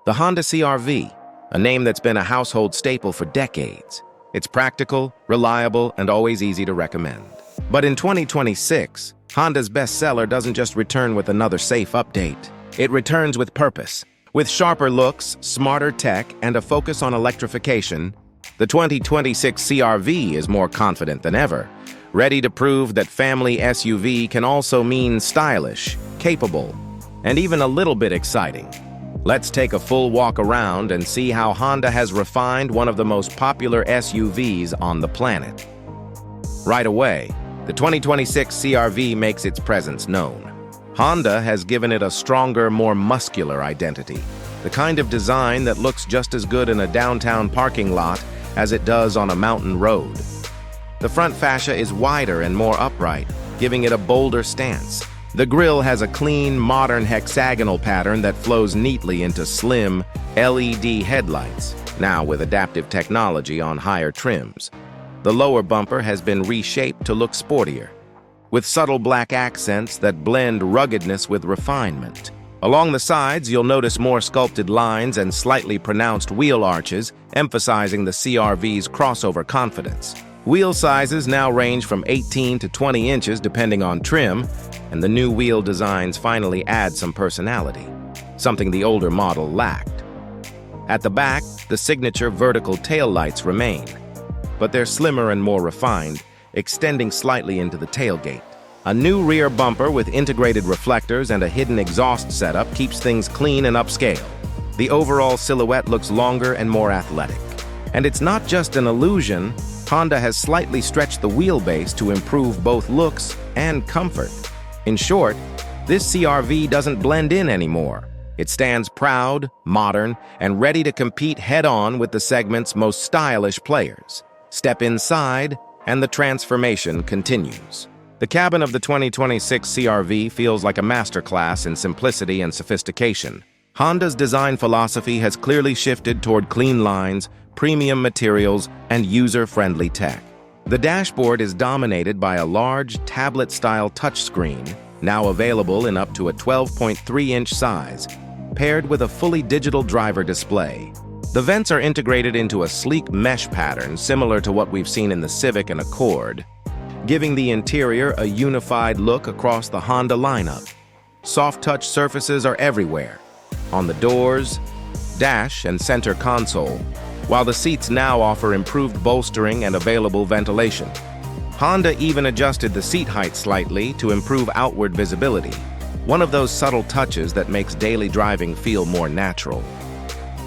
The Honda CR-V, a name that's been a household staple for decades. It's practical, reliable, and always easy to recommend. But in 2026, Honda's bestseller doesn't just return with another safe update. It returns with purpose. With sharper looks, smarter tech, and a focus on electrification, the 2026 CR-V is more confident than ever, ready to prove that family SUV can also mean stylish, capable, and even a little bit exciting. Let's take a full walk around and see how Honda has refined one of the most popular SUVs on the planet. Right away, the 2026 CR-V makes its presence known. Honda has given it a stronger, more muscular identity, the kind of design that looks just as good in a downtown parking lot as it does on a mountain road. The front fascia is wider and more upright, giving it a bolder stance. The grille has a clean, modern hexagonal pattern that flows neatly into slim, LED headlights, now with adaptive technology on higher trims. The lower bumper has been reshaped to look sportier, with subtle black accents that blend ruggedness with refinement. Along the sides, you'll notice more sculpted lines and slightly pronounced wheel arches, emphasizing the CR-V's crossover confidence. Wheel sizes now range from 18 to 20 inches depending on trim, and the new wheel designs finally add some personality, something the older model lacked. At the back, the signature vertical taillights remain, but they're slimmer and more refined, extending slightly into the tailgate. A new rear bumper with integrated reflectors and a hidden exhaust setup keeps things clean and upscale. The overall silhouette looks longer and more athletic. And it's not just an illusion. Honda has slightly stretched the wheelbase to improve both looks and comfort. In short, this CR-V doesn't blend in anymore. It stands proud, modern, and ready to compete head-on with the segment's most stylish players. Step inside, and the transformation continues. The cabin of the 2026 CR-V feels like a masterclass in simplicity and sophistication. Honda's design philosophy has clearly shifted toward clean lines, premium materials, and user-friendly tech. The dashboard is dominated by a large tablet-style touchscreen, now available in up to a 12.3-inch size, paired with a fully digital driver display. The vents are integrated into a sleek mesh pattern similar to what we've seen in the Civic and Accord, giving the interior a unified look across the Honda lineup. Soft-touch surfaces are everywhere, on the doors, dash, and center console, while the seats now offer improved bolstering and available ventilation. Honda even adjusted the seat height slightly to improve outward visibility, one of those subtle touches that makes daily driving feel more natural.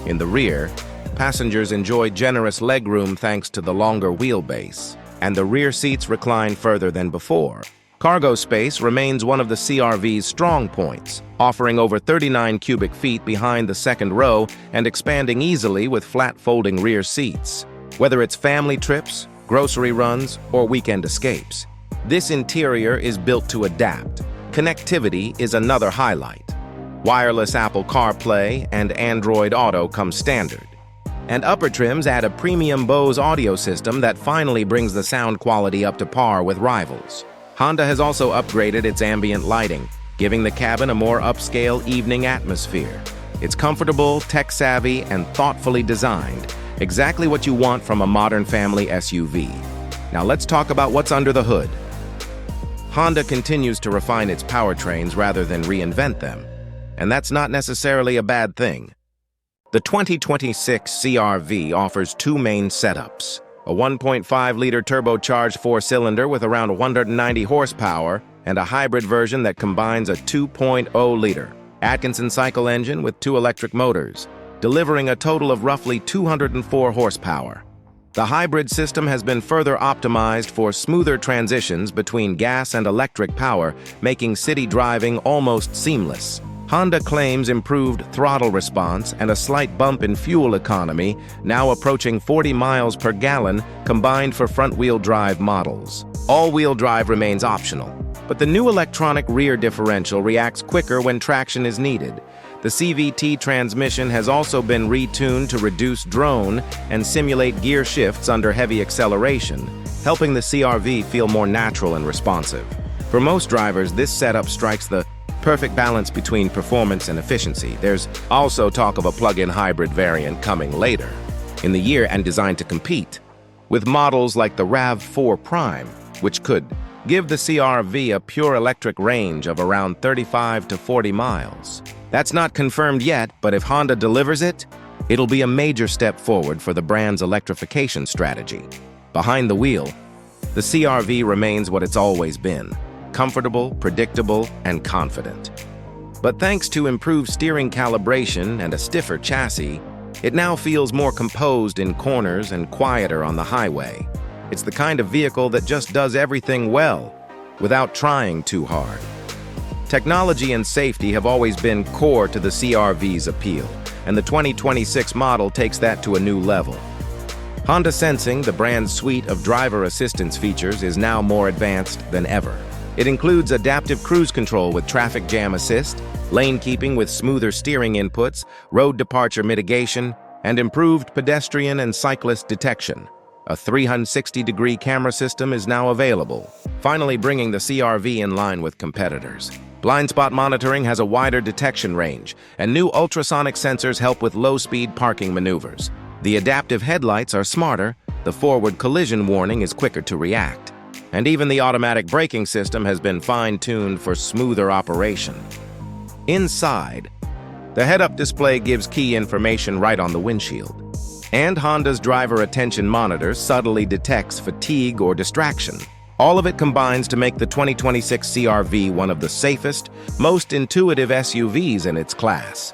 In the rear, passengers enjoy generous legroom thanks to the longer wheelbase, and the rear seats recline further than before. Cargo space remains one of the CR-V's strong points, offering over 39 cubic feet behind the second row and expanding easily with flat folding rear seats. Whether it's family trips, grocery runs, or weekend escapes, this interior is built to adapt. Connectivity is another highlight. Wireless Apple CarPlay and Android Auto come standard, and upper trims add a premium Bose audio system that finally brings the sound quality up to par with rivals. Honda has also upgraded its ambient lighting, giving the cabin a more upscale evening atmosphere. It's comfortable, tech-savvy, and thoughtfully designed, exactly what you want from a modern family SUV. Now let's talk about what's under the hood. Honda continues to refine its powertrains rather than reinvent them, and that's not necessarily a bad thing. The 2026 CR-V offers two main setups: a 1.5-liter turbocharged four-cylinder with around 190 horsepower, and a hybrid version that combines a 2.0-liter Atkinson cycle engine with two electric motors, delivering a total of roughly 204 horsepower. The hybrid system has been further optimized for smoother transitions between gas and electric power, making city driving almost seamless. Honda claims improved throttle response and a slight bump in fuel economy, now approaching 40 miles per gallon, combined for front-wheel drive models. All-wheel drive remains optional, but the new electronic rear differential reacts quicker when traction is needed. The CVT transmission has also been retuned to reduce drone and simulate gear shifts under heavy acceleration, helping the CR-V feel more natural and responsive. For most drivers, this setup strikes the perfect balance between performance and efficiency. There's also talk of a plug-in hybrid variant coming later in the year and designed to compete with models like the RAV4 Prime, which could give the CR-V a pure electric range of around 35 to 40 miles. That's not confirmed yet, but if Honda delivers it, it'll be a major step forward for the brand's electrification strategy. Behind the wheel, the CR-V remains what it's always been: comfortable, predictable, and confident. But thanks to improved steering calibration and a stiffer chassis, it now feels more composed in corners and quieter on the highway. It's the kind of vehicle that just does everything well, without trying too hard. Technology and safety have always been core to the CR-V's appeal, and the 2026 model takes that to a new level. Honda Sensing, the brand's suite of driver assistance features, is now more advanced than ever. It includes adaptive cruise control with traffic jam assist, lane keeping with smoother steering inputs, road departure mitigation, and improved pedestrian and cyclist detection. A 360-degree camera system is now available, finally bringing the CR-V in line with competitors. Blind spot monitoring has a wider detection range, and new ultrasonic sensors help with low-speed parking maneuvers. The adaptive headlights are smarter, the forward collision warning is quicker to react, and even the automatic braking system has been fine-tuned for smoother operation. Inside, the head-up display gives key information right on the windshield, and Honda's driver attention monitor subtly detects fatigue or distraction. All of it combines to make the 2026 CR-V one of the safest, most intuitive SUVs in its class.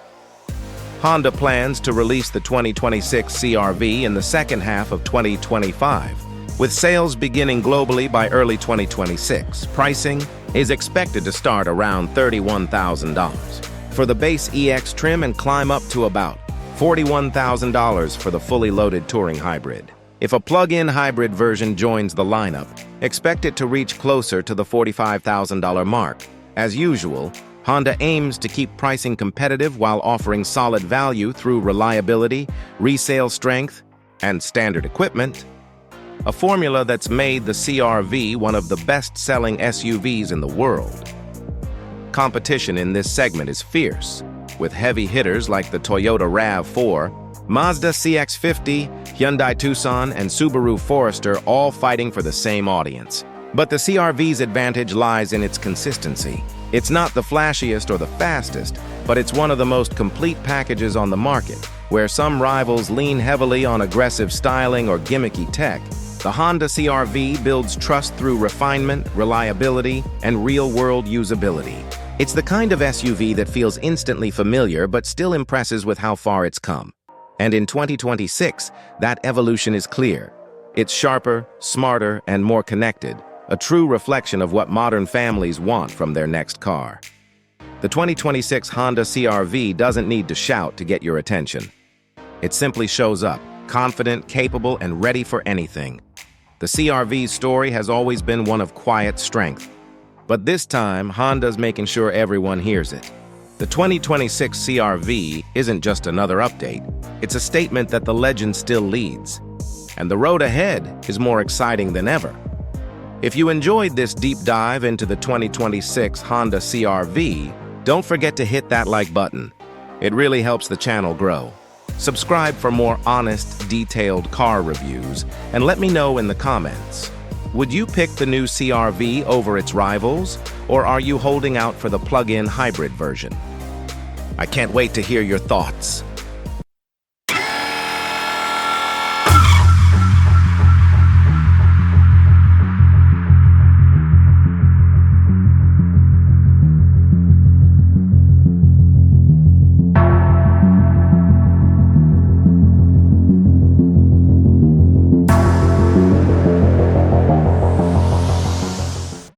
Honda plans to release the 2026 CR-V in the second half of 2025, with sales beginning globally by early 2026. Pricing is expected to start around $31,000 for the base EX trim and climb up to about $41,000 for the fully loaded touring hybrid. If a plug-in hybrid version joins the lineup, expect it to reach closer to the $45,000 mark. As usual, Honda aims to keep pricing competitive while offering solid value through reliability, resale strength, and standard equipment, a formula that's made the CR-V one of the best-selling SUVs in the world. Competition in this segment is fierce, with heavy hitters like the Toyota RAV4, Mazda CX-50, Hyundai Tucson, and Subaru Forester all fighting for the same audience. But the CR-V's advantage lies in its consistency. It's not the flashiest or the fastest, but it's one of the most complete packages on the market. Where some rivals lean heavily on aggressive styling or gimmicky tech, the Honda CR-V builds trust through refinement, reliability, and real-world usability. It's the kind of SUV that feels instantly familiar but still impresses with how far it's come. And in 2026, that evolution is clear. It's sharper, smarter, and more connected, a true reflection of what modern families want from their next car. The 2026 Honda CR-V doesn't need to shout to get your attention. It simply shows up, confident, capable, and ready for anything. The CR-V's story has always been one of quiet strength. But this time, Honda's making sure everyone hears it. The 2026 CR-V isn't just another update. It's a statement that the legend still leads. And the road ahead is more exciting than ever. If you enjoyed this deep dive into the 2026 Honda CR-V, don't forget to hit that like button. It really helps the channel grow. Subscribe for more honest, detailed car reviews, and let me know in the comments. Would you pick the new CR-V over its rivals, or are you holding out for the plug-in hybrid version? I can't wait to hear your thoughts.